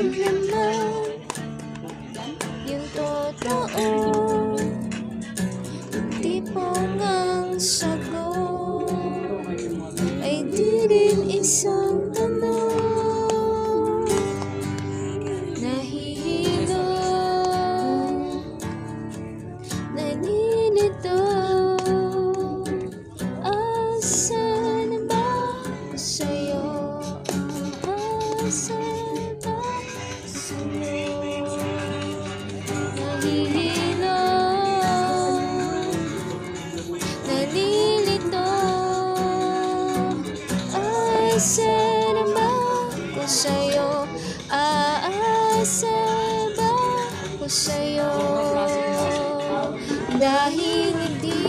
paliwanag naman yung totoo. Di po ngang sagot ay di rin isang tanong. Nahihilo, nalilito. Asan ba ako sa'yo? Asan ba ako sa'yo? Nahihilo, nalilito. Asan ba ako sa'yo? Aasa ba ako sa'yo? Dahil hindi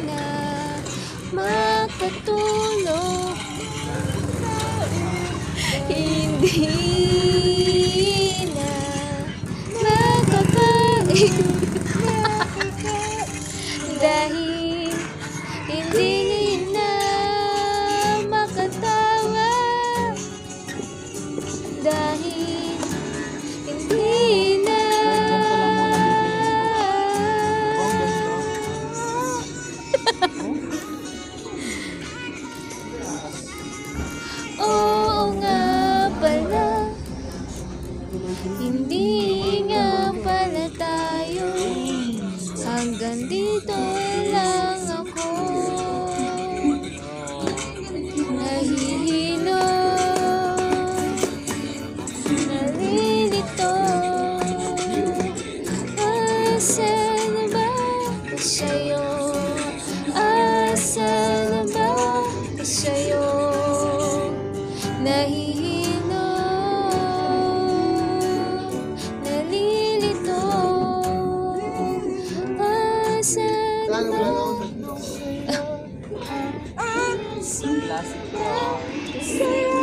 na makatulog, hindi na makakain. Dahil hindi na makatawa. Dahil hindi na oo nga pala, hindi nga pala tayo, hanggang dito lang ako. Nahihilo, nalilito. Asan ba ako sa'yo? Asan ba ako sa'yo? Nahihilo, nalilito. Asan ba ako sa'yo? Asan ba ako sa'yo?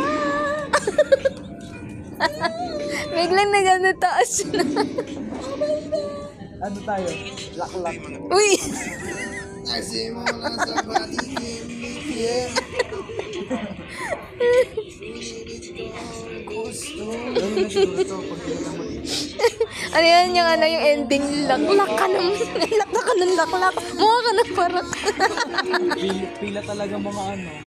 Biglang nagano taas na. Ano tayo? Laklak. Uy! Kasi mo na sa paligid. Ano yan yung ano yung ending, laklak ka ng laklak ka ng laklak. Mukha ka ng parak. Pila talaga mga ano.